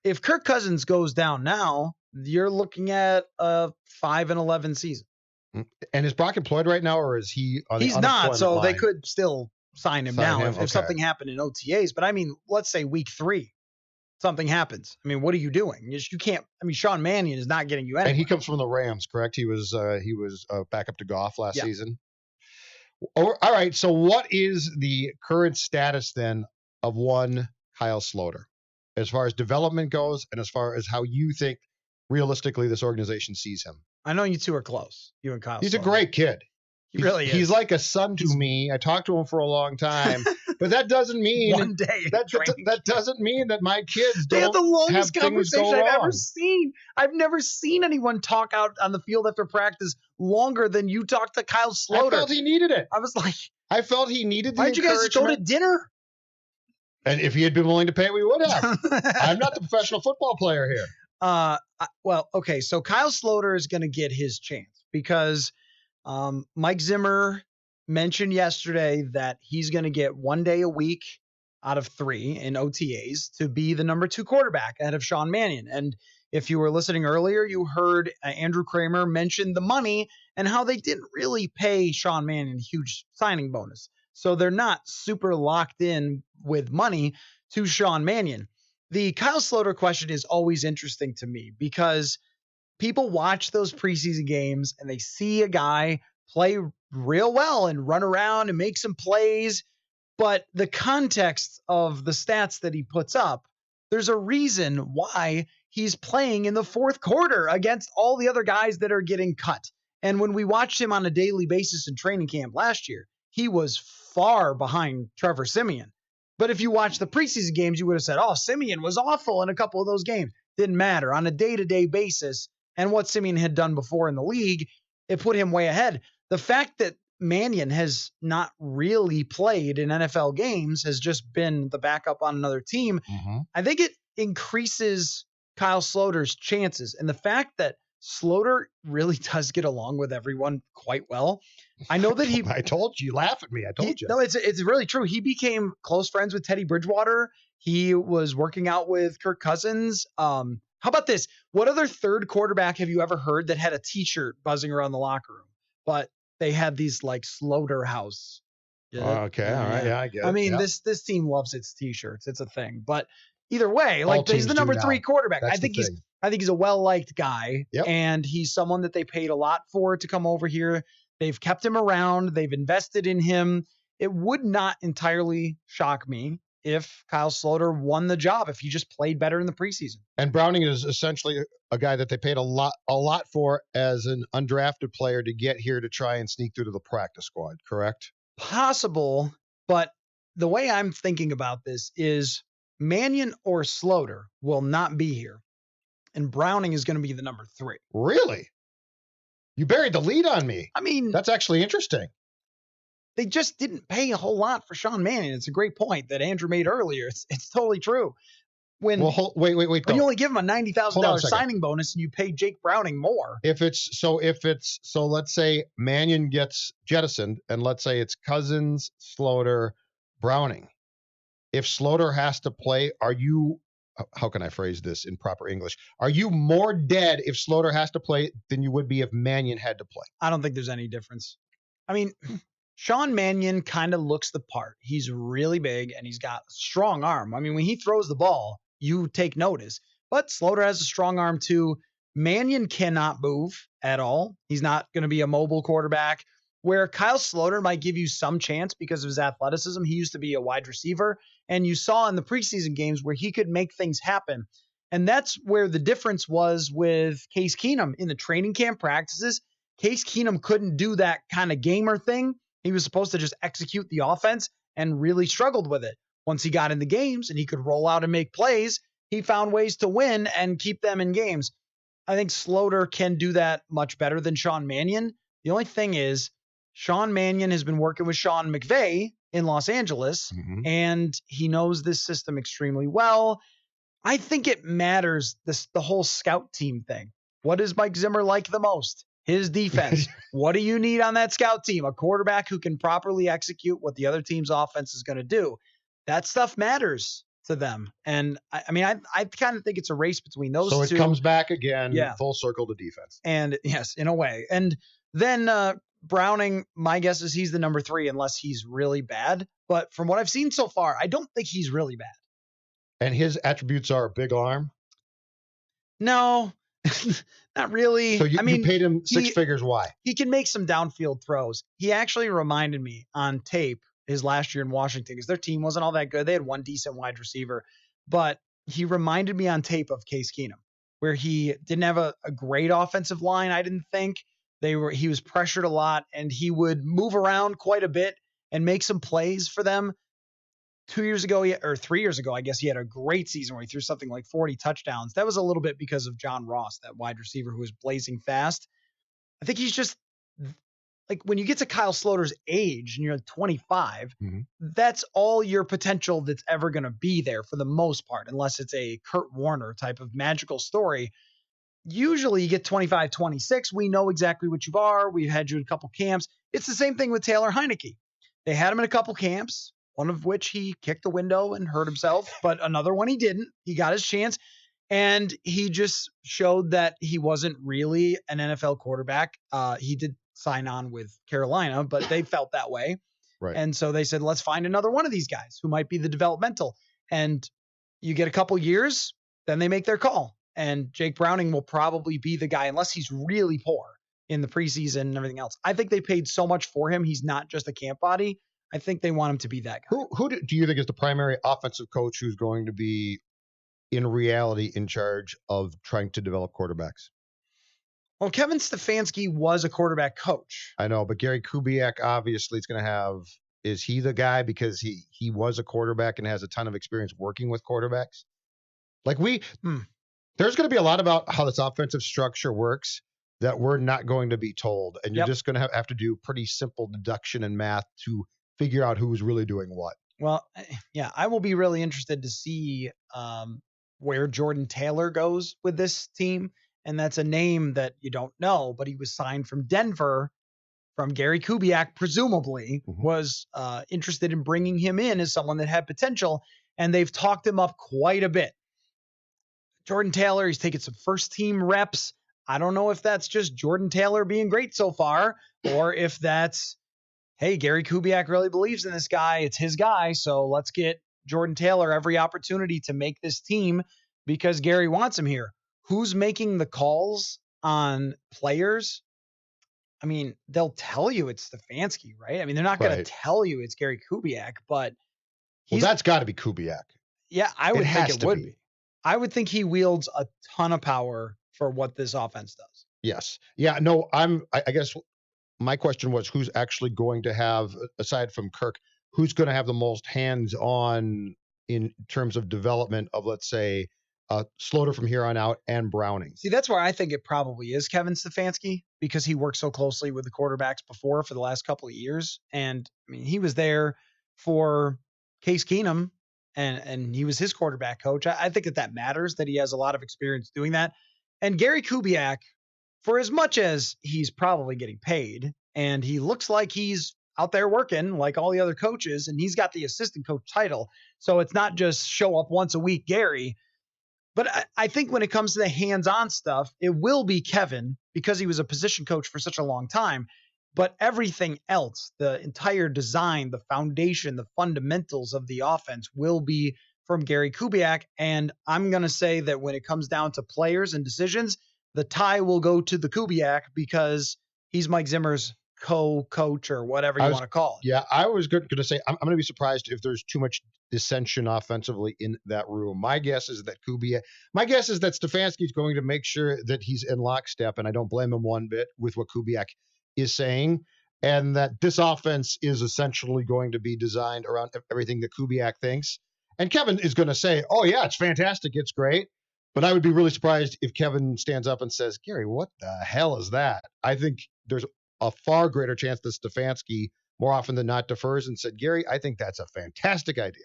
if Kirk Cousins goes down now, you're looking at a 5-11 season. And is Brock employed right now, or is he on He's the not, so line? they could still sign him now if something happened in OTAs. But I mean, let's say week 3, something happens. I mean, what are you doing? You can't. I mean, Sean Mannion is not getting you anywhere. And he comes from the Rams, correct? He was backup to Goff last season. All right. So what is the current status then of one Kyle Sloter, as far as development goes, and as far as how you think realistically this organization sees him? I know you two are close, you and Kyle. He's a great kid. He really is. He's like a son to me. I talked to him for a long time, but that doesn't mean one day that doesn't mean that my kids they don't had the longest have conversation I've ever seen. I've never seen anyone talk out on the field after practice longer than you talked to Kyle Sloter. I felt he needed it. I was like, I felt he needed the why'd you guys go to dinner? And if he had been willing to pay, we would have. I'm not the professional football player here. Well, okay. So Kyle Sloter is going to get his chance because Mike Zimmer mentioned yesterday that he's going to get 1 day a week out of 3 in OTAs to be the number 2 quarterback ahead of Sean Mannion. And if you were listening earlier, you heard Andrew Kramer mention the money and how they didn't really pay Sean Mannion a huge signing bonus. So they're not super locked in with money to Sean Mannion. The Kyle Sloter question is always interesting to me because people watch those preseason games and they see a guy play real well and run around and make some plays. But the context of the stats that he puts up, there's a reason why he's playing in the fourth quarter against all the other guys that are getting cut. And when we watched him on a daily basis in training camp last year, he was far behind Trevor Siemian. But if you watch the preseason games, you would have said, oh, Siemian was awful in a couple of those games. Didn't matter. On a day-to-day basis, and what Siemian had done before in the league, it put him way ahead. The fact that Mannion has not really played in NFL games, has just been the backup on another team, I think it increases Kyle Sloter's chances. And the fact that Sloter really does get along with everyone quite well. I know that I told you. You laugh at me. I told you. No, it's really true. He became close friends with Teddy Bridgewater. He was working out with Kirk Cousins. How about this? What other third quarterback have you ever heard that had a t-shirt buzzing around the locker room, but they had these like Sloter house? Okay. All right. Yeah, I get it. I mean, this team loves its t-shirts. It's a thing, but either way, like he's the number 3 quarterback. I think he's a well-liked guy, and he's someone that they paid a lot for to come over here. They've kept him around. They've invested in him. It would not entirely shock me if Kyle Sloter won the job, if he just played better in the preseason. And Browning is essentially a guy that they paid a lot for as an undrafted player to get here to try and sneak through to the practice squad, correct? Possible, but the way I'm thinking about this is Mannion or Sloter will not be here, and Browning is going to be the number 3. Really? You buried the lead on me. I mean, that's actually interesting. They just didn't pay a whole lot for Sean Mannion. It's a great point that Andrew made earlier. It's totally true. Wait. When you only give him a $90,000 signing bonus and you pay Jake Browning more. So let's say Mannion gets jettisoned, and let's say it's Cousins, Sloter, Browning. If Sloter has to play, how can I phrase this in proper English? Are you more dead if Sloter has to play than you would be if Mannion had to play? I don't think there's any difference. I mean, Sean Mannion kind of looks the part. He's really big and he's got a strong arm. I mean, when he throws the ball, you take notice. But Sloter has a strong arm too. Mannion cannot move at all. He's not going to be a mobile quarterback. Where Kyle Sloter might give you some chance because of his athleticism. He used to be a wide receiver. And you saw in the preseason games where he could make things happen. And that's where the difference was with Case Keenum in the training camp practices. Case Keenum couldn't do that kind of gamer thing. He was supposed to just execute the offense and really struggled with it. Once he got in the games and he could roll out and make plays, he found ways to win and keep them in games. I think Sloter can do that much better than Sean Mannion. The only thing is, Sean Mannion has been working with Sean McVay in Los Angeles, and he knows this system extremely well. I think it matters, the whole scout team thing. What does Mike Zimmer like the most? His defense. What do you need on that scout team? A quarterback who can properly execute what the other team's offense is going to do. That stuff matters to them. And I mean, I kind of think it's a race between those So two. it comes back again, Yeah. full circle to defense. And yes, in a way. And then Browning, my guess is he's the number 3 unless he's really bad. But from what I've seen so far, I don't think he's really bad. And his attributes are a big arm. No, not really. So you paid him 6 he, figures. Why? He can make some downfield throws. He actually reminded me on tape his last year in Washington because their team wasn't all that good. They had one decent wide receiver, but he reminded me on tape of Case Keenum, where he didn't have a great offensive line. I didn't think he was pressured a lot and he would move around quite a bit and make some plays for them. 2 years ago, or 3 years ago, I guess he had a great season where he threw something like 40 touchdowns. That was a little bit because of John Ross, that wide receiver who was blazing fast. I think he's just like when you get to Kyle Sloter's age and you're 25, that's all your potential that's ever going to be there for the most part, unless it's a Kurt Warner type of magical story. Usually you get 25, 26. We know exactly what you are. We've had you in a couple camps. It's the same thing with Taylor Heineke. They had him in a couple camps, one of which he kicked the window and hurt himself, but another one he didn't. He got his chance. And he just showed that he wasn't really an NFL quarterback. He did sign on with Carolina, but they felt that way. Right. And so they said, let's find another one of these guys who might be the developmental. And you get a couple years, then they make their call. And Jake Browning will probably be the guy, unless he's really poor in the preseason and everything else. I think they paid so much for him. He's not just a camp body. I think they want him to be that guy. Who do you think is the primary offensive coach who's going to be in reality in charge of trying to develop quarterbacks? Well, Kevin Stefanski was a quarterback coach. I know, but Gary Kubiak obviously is going to have. Is he the guy because he was a quarterback and has a ton of experience working with quarterbacks? Like there's going to be a lot about how this offensive structure works that we're not going to be told, and you're just going to have to do pretty simple deduction and math to figure out who's really doing what. Well, yeah, I will be really interested to see where Jordan Taylor goes with this team. And that's a name that you don't know, but he was signed from Denver from Gary Kubiak, presumably was interested in bringing him in as someone that had potential. And they've talked him up quite a bit. Jordan Taylor, he's taken some first team reps. I don't know if that's just Jordan Taylor being great so far, or if that's, hey, Gary Kubiak really believes in this guy. It's his guy. So let's get Jordan Taylor every opportunity to make this team because Gary wants him here. Who's making the calls on players? I mean, they'll tell you it's Stefanski, right? I mean, they're not going to tell you it's Gary Kubiak, but that's got to be Kubiak. Yeah, I would think it would be. I would think he wields a ton of power for what this offense does. Yes. Yeah, no, I guess my question was who's actually going to have, aside from Kirk, who's going to have the most hands-on in terms of development of, let's say, Sloter from here on out and Browning. See, that's where I think it probably is Kevin Stefanski because he worked so closely with the quarterbacks before for the last couple of years. And I mean, he was there for Case Keenum and he was his quarterback coach. I think that matters that he has a lot of experience doing that. And Gary Kubiak, for as much as he's probably getting paid and he looks like he's out there working like all the other coaches and he's got the assistant coach title. So it's not just show up once a week, Gary. But I think when it comes to the hands-on stuff, it will be Kevin because he was a position coach for such a long time. But everything else, the entire design, the foundation, the fundamentals of the offense will be from Gary Kubiak. And I'm going to say that when it comes down to players and decisions, the tie will go to the Kubiak because he's Mike Zimmer's co-coach or whatever you want to call it. Yeah, I was going to say, I'm going to be surprised if there's too much dissension offensively in that room. My guess is that Stefanski is going to make sure that he's in lockstep, and I don't blame him one bit with what Kubiak is saying, and that this offense is essentially going to be designed around everything that Kubiak thinks. And Kevin is going to say, oh yeah, it's fantastic, it's great. But I would be really surprised if Kevin stands up and says, Gary, what the hell is that? I think there's a far greater chance that Stefanski more often than not defers and said, Gary, I think that's a fantastic idea.